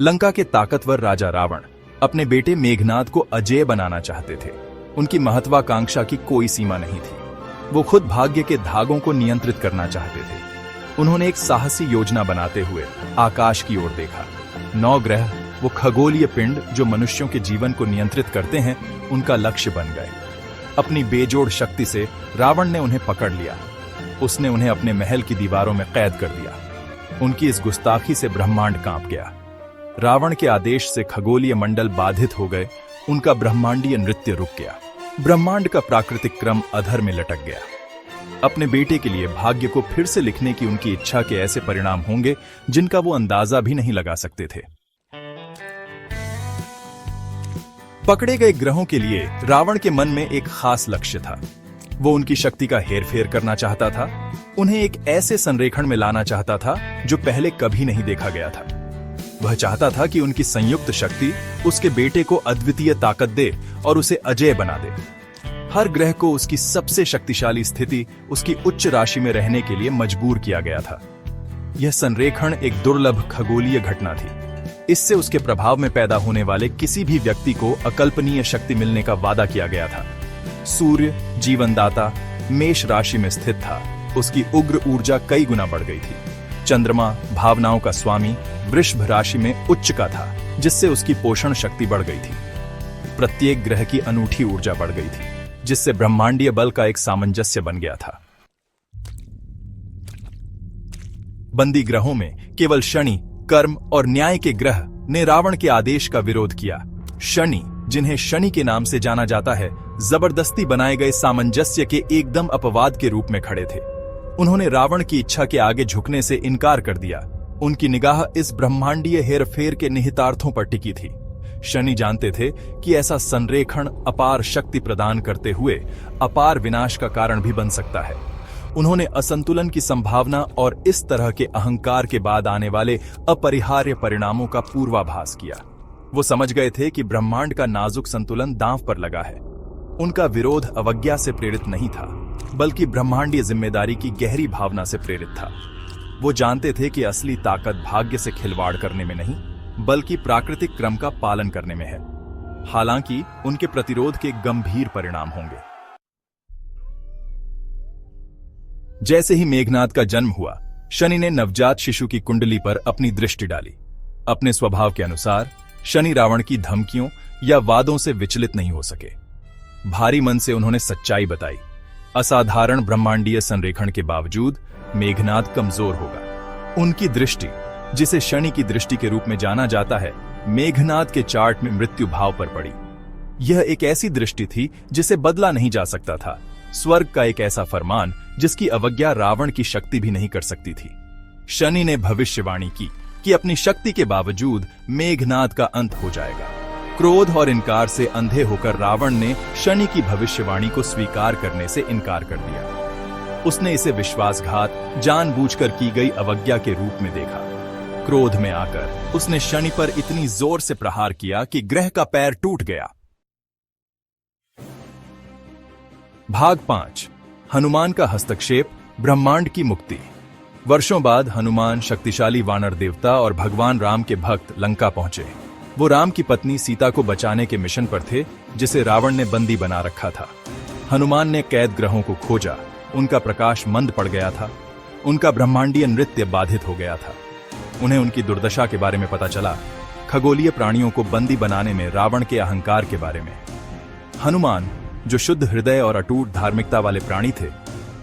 लंका के ताकतवर राजा रावण अपने बेटे मेघनाद को अजेय बनाना चाहते थे। उनकी महत्वाकांक्षा की कोई सीमा नहीं थी। वो खुद भाग्य के धागों को नियंत्रित करना चाहते थे। उन्होंने एक साहसी योजना बनाते हुए आकाश की ओर देखा। 9 ग्रह, वो खगोलीय पिंड जो मनुष्यों के जीवन को नियंत्रित करते हैं, उनका लक्ष्य बन गए। अपनी बेजोड़ शक्ति से रावण ने उन्हें पकड़ लिया। उसने उन्हें अपने महल की दीवारों में कैद कर दिया। उनकी इस गुस्ताखी से ब्रह्मांड कांप गया। रावण के आदेश से खगोलीय मंडल बाधित हो गए। उनका ब्रह्मांडीय नृत्य रुक गया। ब्रह्मांड का प्राकृतिक क्रम अधर में लटक गया। अपने बेटे के लिए भाग्य को फिर से लिखने की उनकी इच्छा के ऐसे परिणाम होंगे जिनका वो अंदाजा भी नहीं लगा सकते थे। पकड़े गए ग्रहों के लिए रावण के मन में एक खास लक्ष्य था। वो उनकी शक्ति का हेरफेर करना चाहता था। उन्हें एक ऐसे संरेखण में लाना चाहता था जो पहले कभी नहीं देखा गया था। वह चाहता था कि उनकी संयुक्त शक्ति उसके बेटे को अद्वितीय ताकत दे और उसे अजेय बना दे। हर ग्रह को उसकी सबसे शक्तिशाली स्थिति, उसकी उच्च राशि में रहने के लिए मजबूर किया गया था। यह संरेखण एक दुर्लभ खगोलीय घटना थी। इससे उसके प्रभाव में पैदा होने वाले किसी भी व्यक्ति को अकल्पनीय शक्ति मिलने का वादा किया गया था। सूर्य, जीवनदाता, मेष राशि में स्थित था। उसकी उग्र ऊर्जा कई गुना बढ़ गई थी। चंद्रमा, भावनाओं का स्वामी, वृषभ राशि में उच्च का था, जिससे उसकी पोषण शक्ति बढ़ गई थी। प्रत्येक ग्रह की अनूठी ऊर्जा बढ़ गई थी, जिससे ब्रह्मांडीय बल का एक सामंजस्य बन गया था। बंदी ग्रहों में केवल शनि, कर्म और न्याय के ग्रह ने रावण के आदेश का विरोध किया। शनि, जिन्हें शनि के नाम से जाना जाता है, जबरदस्ती बनाए गए सामंजस्य के एकदम अपवाद के रूप में खड़े थे। उन्होंने रावण की इच्छा के आगे झुकने से इनकार कर दिया। उनकी निगाह इस ब्रह्मांडीय हेरफेर के निहितार्थों पर टिकी थी। शनि जानते थे कि ऐसा संरेखण अपार शक्ति प्रदान करते हुए अपार विनाश का कारण भी बन सकता है। उन्होंने असंतुलन की संभावना और इस तरह के अहंकार के बाद आने वाले अपरिहार्य परिणामों का पूर्वाभास किया। वो समझ गए थे कि ब्रह्मांड का नाजुक संतुलन दांव पर लगा है। उनका विरोध अवज्ञा से प्रेरित नहीं था, बल्कि ब्रह्मांडीय जिम्मेदारी की गहरी भावना से प्रेरित था। वो जानते थे कि असली ताकत भाग्य से खिलवाड़ करने में नहीं, बल्कि प्राकृतिक क्रम का पालन करने में है। हालांकि उनके प्रतिरोध के गंभीर परिणाम होंगे। जैसे ही मेघनाद का जन्म हुआ, शनि ने नवजात शिशु की कुंडली पर अपनी दृष्टि डाली। अपने स्वभाव के अनुसार शनि रावण की धमकियों या वादों से विचलित नहीं हो सके। भारी मन से उन्होंने सच्चाई बताई। असाधारण ब्रह्मांडीय संरेखण के बावजूद मेघनाद कमजोर होगा। उनकी दृष्टि, जिसे शनि की दृष्टि के रूप में जाना जाता है, मेघनाद के चार्ट में मृत्यु भाव पर पड़ी। यह एक ऐसी दृष्टि थी जिसे बदला नहीं जा सकता था। स्वर्ग का एक ऐसा फरमान जिसकी अवज्ञा रावण की शक्ति भी नहीं कर सकती थी। शनि ने भविष्यवाणी की कि अपनी शक्ति के बावजूद मेघनाद का अंत हो जाएगा। क्रोध और इनकार से अंधे होकर रावण ने शनि की भविष्यवाणी को स्वीकार करने से इनकार कर दिया। उसने इसे विश्वासघात, जानबूझकर की गई अवज्ञा के रूप में देखा। क्रोध में आकर उसने शनि पर इतनी जोर से प्रहार किया कि ग्रह का पैर टूट गया। भाग 5, हनुमान का हस्तक्षेप, ब्रह्मांड की मुक्ति। वर्षों बाद हनुमान, शक्तिशाली वानर देवता और भगवान राम के भक्त, लंका पहुंचे। वो राम की पत्नी सीता को बचाने के मिशन पर थे, जिसे रावण ने बंदी बना रखा था। हनुमान ने कैद ग्रहों को खोजा। उनका प्रकाश मंद पड़ गया था। उनका ब्रह्मांडीय नृत्य बाधित हो गया था। उन्हें उनकी दुर्दशा के बारे में पता चला, खगोलीय प्राणियों को बंदी बनाने में रावण के अहंकार के बारे में। हनुमान, जो शुद्ध हृदय और अटूट धार्मिकता वाले प्राणी थे,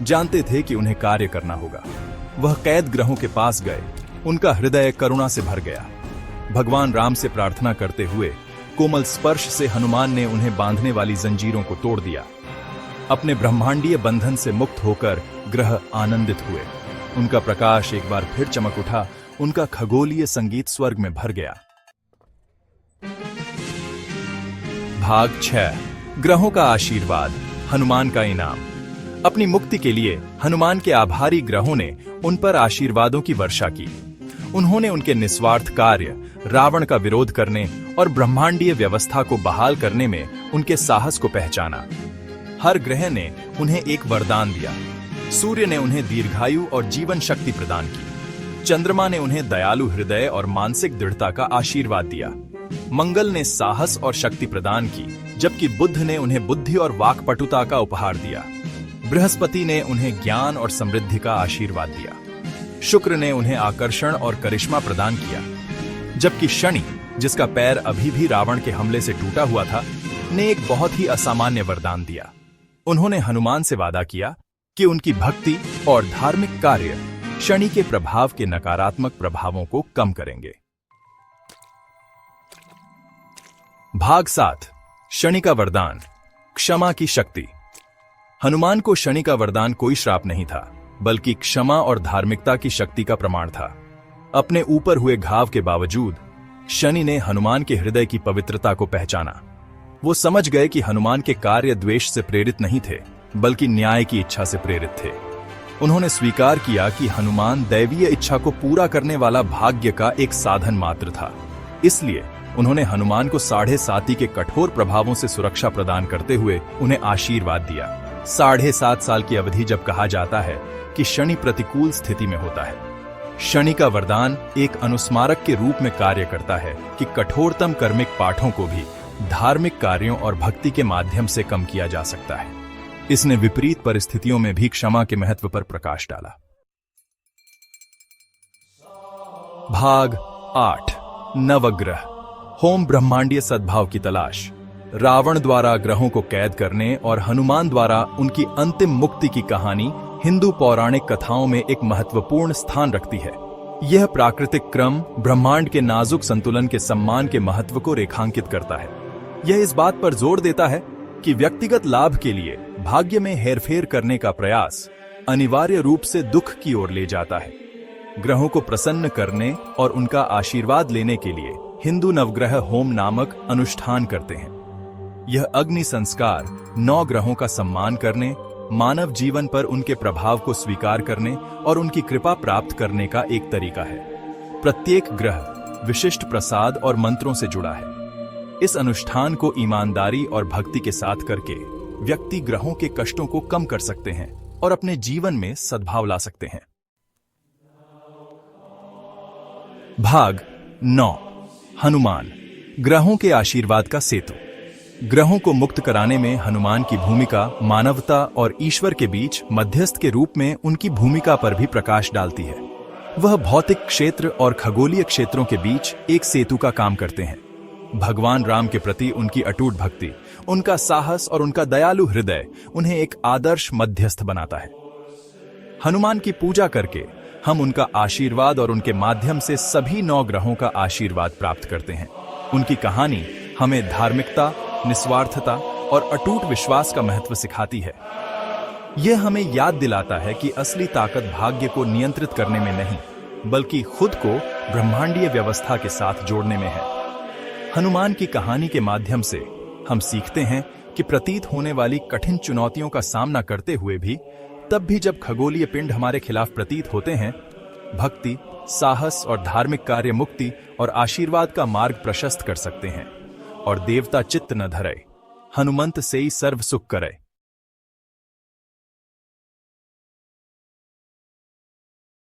जानते थे कि उन्हें कार्य करना होगा। वह कैद ग्रहों के पास गए। उनका हृदय करुणा से भर गया। भगवान राम से प्रार्थना करते हुए कोमल स्पर्श से हनुमान ने उन्हें बांधने वाली जंजीरों को तोड़ दिया। अपने ब्रह्मांडीय बंधन से मुक्त होकर ग्रह आनंदित हुए। उनका प्रकाश एक बार फिर चमक उठा। उनका खगोलीय संगीत स्वर्ग में भर गया। भाग 6, ग्रहों का आशीर्वाद, हनुमान का इनाम। अपनी मुक्ति के लिए हनुमान के आभारी ग्रहों ने उन पर आशीर्वादों की वर्षा की। उन्होंने उनके निस्वार्थ कार्य, रावण का विरोध करने और ब्रह्मांडीय व्यवस्था को बहाल करने में उनके साहस को पहचाना। हर ग्रह ने उन्हें एक वरदान दिया। सूर्य ने उन्हें दीर्घायु और जीवन शक्ति प्रदान की। चंद्रमा ने उन्हें दयालु हृदय और मानसिक दृढ़ता का आशीर्वाद दिया। मंगल ने साहस और शक्ति प्रदान की, जबकि बुध ने उन्हें बुद्धि और वाक्पटुता का उपहार दिया। बृहस्पति ने उन्हें ज्ञान और समृद्धि का आशीर्वाद दिया। शुक्र ने उन्हें आकर्षण और करिश्मा प्रदान किया, जबकि शनि, जिसका पैर अभी भी रावण के हमले से टूटा हुआ था, ने एक बहुत ही असामान्य वरदान दिया। उन्होंने हनुमान से वादा किया कि उनकी भक्ति और धार्मिक कार्य शनि के प्रभाव के नकारात्मक प्रभावों को कम करेंगे। भाग 7। शनि का वरदान, क्षमा की शक्ति। हनुमान को शनि का वरदान कोई श्राप नहीं था, बल्कि क्षमा और धार्मिकता की शक्ति का प्रमाण था। अपने ऊपर हुए घाव के बावजूद शनि ने हनुमान के हृदय की पवित्रता को पहचाना। वो समझ गए कि हनुमान के कार्य द्वेष से प्रेरित नहीं थे, बल्कि न्याय की इच्छा से प्रेरित थे। उन्होंने स्वीकार किया कि हनुमान दैवीय इच्छा को पूरा करने वाला भाग्य का एक साधन मात्र था। इसलिए उन्होंने हनुमान को 7.5 के कठोर प्रभावों से सुरक्षा प्रदान करते हुए उन्हें आशीर्वाद दिया। 7.5 साल की अवधि जब कहा जाता है कि शनि प्रतिकूल स्थिति में होता है, शनि का वरदान एक अनुस्मारक के रूप में कार्य करता है कि कठोरतम कर्मिक पाठों को भी धार्मिक कार्यों और भक्ति के माध्यम से कम किया जा सकता है। इसने विपरीत परिस्थितियों में भी क्षमा के महत्व पर प्रकाश डाला। भाग 8। नवग्रह, होम ब्रह्मांडीय सद्भाव की तलाश। रावण द्वारा ग्रहों को कैद करने और हनुमान द्वारा उनकी अंतिम मुक्ति की कहानी हिंदू पौराणिक कथाओं में एक महत्वपूर्ण स्थान रखती है। यह प्राकृतिक क्रम ब्रह्मांड के नाजुक संतुलन के सम्मान के महत्व को रेखांकित करता है। यह इस बात पर जोर देता है कि व्यक्तिगत लाभ के लिए भाग्य में हेरफेर करने का प्रयास अनिवार्य रूप से दुख की ओर ले जाता है। ग्रहों को प्रसन्न करने और उनका आशीर्वाद लेने के लिए हिंदू नवग्रह होम नामक अनुष्ठान करते हैं। यह अग्नि संस्कार 9 ग्रहों का सम्मान करने, मानव जीवन पर उनके प्रभाव को स्वीकार करने और उनकी कृपा प्राप्त करने का एक तरीका है। प्रत्येक ग्रह विशिष्ट प्रसाद और मंत्रों से जुड़ा है। इस अनुष्ठान को ईमानदारी और भक्ति के साथ करके व्यक्ति ग्रहों के कष्टों को कम कर सकते हैं और अपने जीवन में सद्भाव ला सकते हैं। भाग 9। हनुमान, ग्रहों के आशीर्वाद का सेतु। ग्रहों को मुक्त कराने में हनुमान की भूमिका मानवता और ईश्वर के बीच मध्यस्थ के रूप में उनकी भूमिका पर भी प्रकाश डालती है। वह भौतिक क्षेत्र और खगोलीय क्षेत्रों के बीच एक सेतु का काम करते हैं। भगवान राम के प्रति उनकी अटूट भक्ति, उनका साहस और उनका दयालु हृदय उन्हें एक आदर्श मध्यस्थ बनाता है। हनुमान की पूजा करके हम उनका आशीर्वाद और उनके माध्यम से सभी 9 ग्रहों का आशीर्वाद प्राप्त करते हैं। उनकी कहानी हमें धार्मिकता, निस्वार्थता और अटूट विश्वास का महत्व सिखाती है। यह हमें याद दिलाता है कि असली ताकत भाग्य को नियंत्रित करने में नहीं, बल्कि खुद को ब्रह्मांडीय व्यवस्था के साथ जोड़ने में है। हनुमान की कहानी के माध्यम से हम सीखते हैं कि प्रतीत होने वाली कठिन चुनौतियों का सामना करते हुए भी, तब भी जब खगोलीय पिंड हमारे खिलाफ प्रतीत होते हैं, भक्ति, साहस और धार्मिक कार्य मुक्ति और आशीर्वाद का मार्ग प्रशस्त कर सकते हैं। और देवता चित्त न धरे, हनुमंत से ही सर्व सुख करे।